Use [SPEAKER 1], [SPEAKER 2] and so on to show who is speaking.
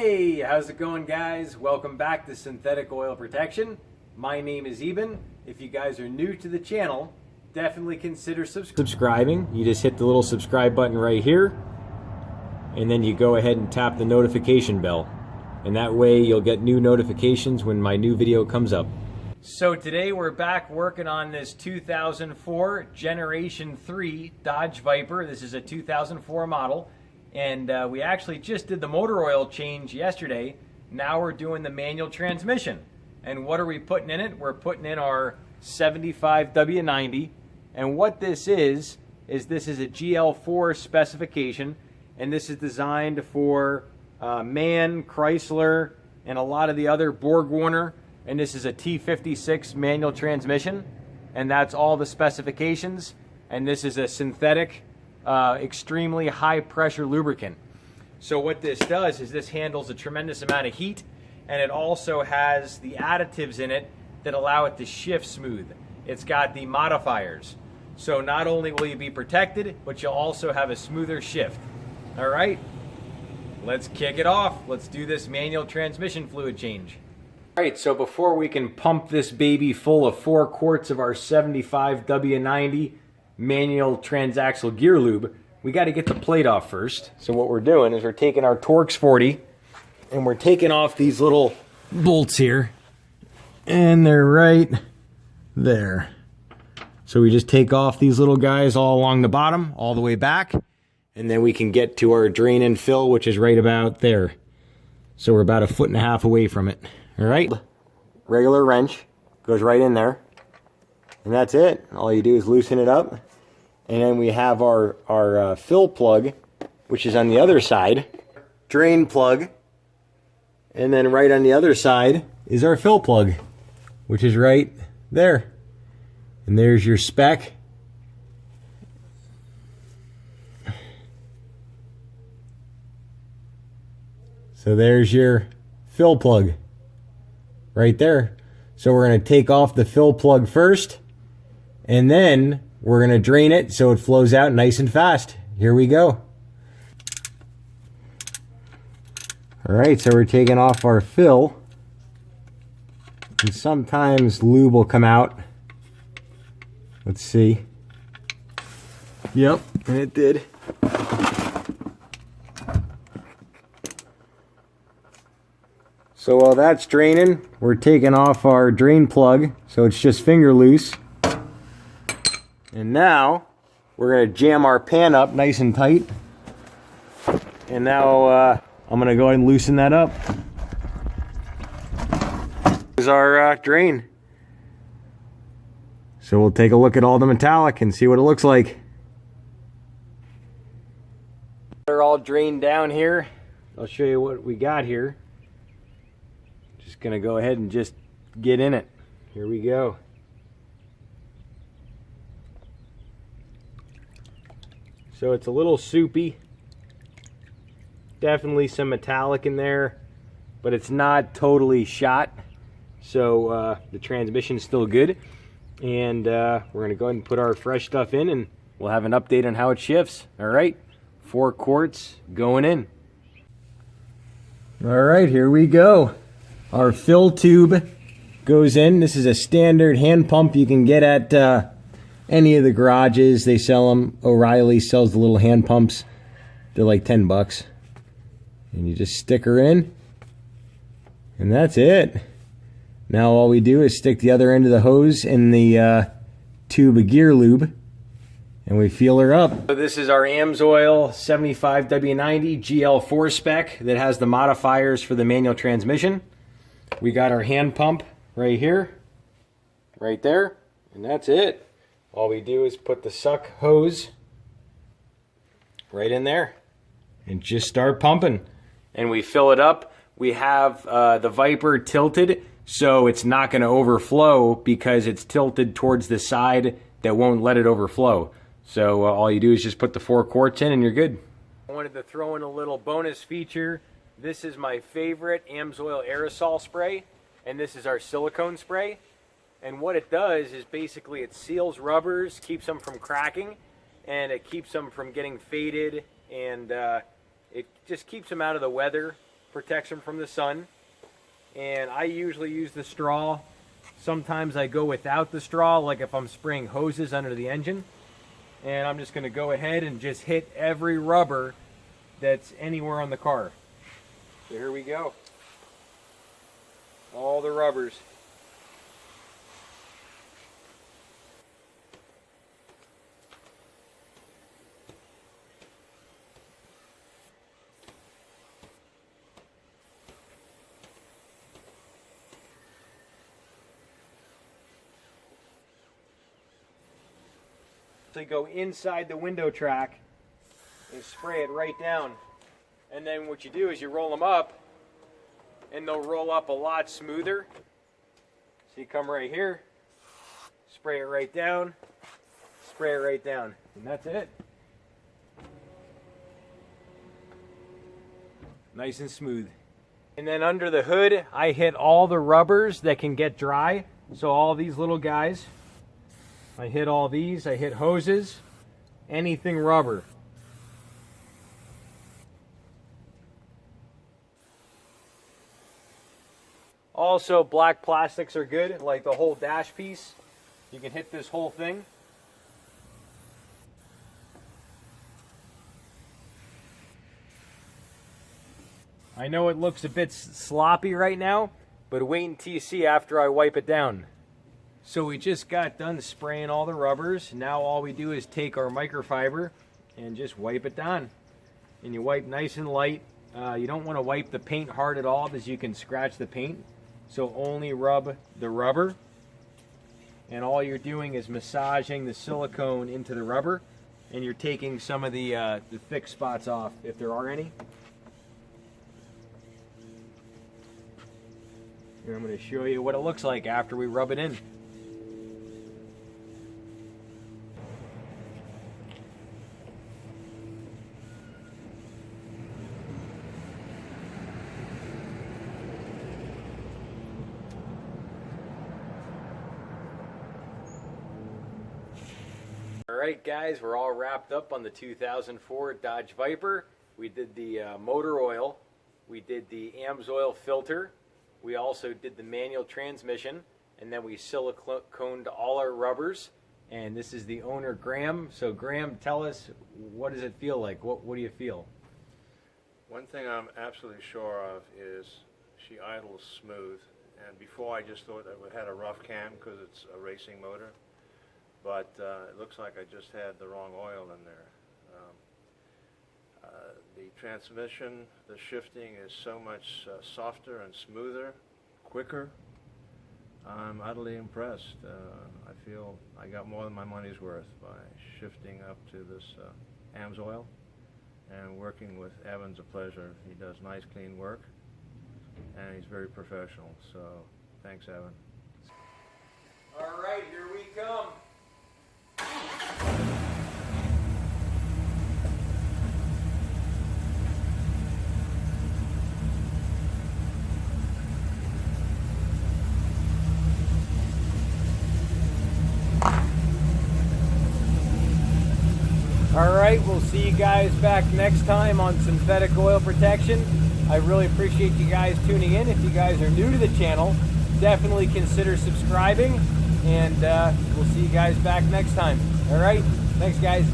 [SPEAKER 1] Hey, how's it going, guys? Welcome back to Synthetic Oil Protection. My name is Eben. If you guys are new to the channel, definitely consider subscribing. You just hit the little subscribe button right here, and then you go ahead and tap the notification bell. And that way you'll get new notifications when my new video comes up. So today we're back working on this 2004 Generation 3 Dodge Viper. This is a 2004 model. And we actually just did the motor oil change yesterday. Now we're doing the manual transmission. And what are we putting in it? We're putting in our 75W90. And what this is this is a GL4 specification. And this is designed for MAN, Chrysler, and a lot of the other Borg-Warner. And this is a T56 manual transmission. And that's all the specifications. And this is a synthetic extremely high pressure lubricant. So what this does is this handles a tremendous amount of heat, and it also has the additives in it that allow it to shift smooth. It's got the modifiers. So not only will you be protected, but you'll also have a smoother shift. All right, let's kick it off. Let's do this manual transmission fluid change. All right, so before we can pump this baby full of 4 quarts of our 75W90 manual transaxle gear lube, we got to get the plate off first. So what we're doing is we're taking our Torx 40 and we're taking off these little bolts here, and they're right there. So we just take off these little guys all along the bottom, all the way back, and then we can get to our drain and fill, which is right about there. So we're about 1.5 feet away from it. All right, regular wrench goes right in there. And that's it. All you do is loosen it up. And then we have our fill plug, which is on the other side. Drain plug. And then right on the other side is our fill plug, which is right there. And there's your spec. So there's your fill plug right there. So we're going to take off the fill plug first, and then we're going to drain it so it flows out nice and fast. Here we go. All right, so we're taking off our fill. And sometimes lube will come out. Let's see. Yep, and it did. So while that's draining, we're taking off our drain plug so it's just finger loose. And now we're going to jam our pan up nice and tight. And now I'm going to go ahead and loosen that up. This is our drain. So we'll take a look at all the metallic and see what it looks like. They're all drained down here. I'll show you what we got here. Just going to go ahead and just get in it. Here we go. So it's a little soupy, definitely some metallic in there, but it's not totally shot. So the transmission's still good, and we're gonna go ahead and put our fresh stuff in, and we'll have an update on how it shifts. All right, 4 quarts going in. All right, here we go. Our fill tube goes in. This is a standard hand pump you can get at any of the garages. They sell them. O'Reilly sells the little hand pumps. They're like $10. And you just stick her in. And that's it. Now all we do is stick the other end of the hose in the tube of gear lube. And we feel her up. So this is our Amsoil 75W90 GL4 spec that has the modifiers for the manual transmission. We got our hand pump right here. Right there. And that's it. All we do is put the suck hose right in there and just start pumping. And we fill it up. We have the Viper tilted, so it's not going to overflow because it's tilted towards the side that won't let it overflow. So all you do is just put the 4 quarts in and you're good. I wanted to throw in a little bonus feature. This is my favorite Amsoil aerosol spray, and this is our silicone spray. And what it does is basically it seals rubbers, keeps them from cracking, and it keeps them from getting faded, and it just keeps them out of the weather protects them from the sun. And I usually use the straw. Sometimes I go without the straw, like if I'm spraying hoses under the engine. And I'm just going to go ahead and just hit every rubber that's anywhere on the car. So here we go. All the rubbers. So you go inside the window track and spray it right down. And then what you do is you roll them up, and they'll roll up a lot smoother. So you come right here, spray it right down, spray it right down, and that's it. Nice and smooth. And then under the hood, I hit all the rubbers that can get dry. So all these little guys. I hit all these, I hit hoses, anything rubber. Also, black plastics are good, like the whole dash piece. You can hit this whole thing. I know it looks a bit sloppy right now, but wait until you see after I wipe it down. So we just got done spraying all the rubbers. Now all we do is take our microfiber and just wipe it down. And you wipe nice and light. You don't want to wipe the paint hard at all because you can scratch the paint. So only rub the rubber. And all you're doing is massaging the silicone into the rubber. And you're taking some of the thick spots off if there are any. And I'm going to show you what it looks like after we rub it in. Alright guys, we're all wrapped up on the 2004 Dodge Viper. We did the motor oil, we did the Amsoil filter, we also did the manual transmission, and then we siliconed all our rubbers. And this is the owner, Graham. So Graham, tell us, what does it feel like? What do you feel?
[SPEAKER 2] One thing I'm absolutely sure of is she idles smooth. And before I just thought that it had a rough cam because it's a racing motor. But it looks like I just had the wrong oil in there. The transmission, the shifting is so much softer and smoother, quicker. I'm utterly impressed. I feel I got more than my money's worth by shifting up to this Amsoil, and working with Eben's a pleasure. He does nice, clean work, and he's very professional. So, thanks, Eben.
[SPEAKER 1] All right, here we come. Alright, we'll see you guys back next time on synthetic oil protection. I really appreciate you guys tuning in. If you guys are new to the channel, definitely consider subscribing, and we'll see you guys back next time. Alright, thanks guys.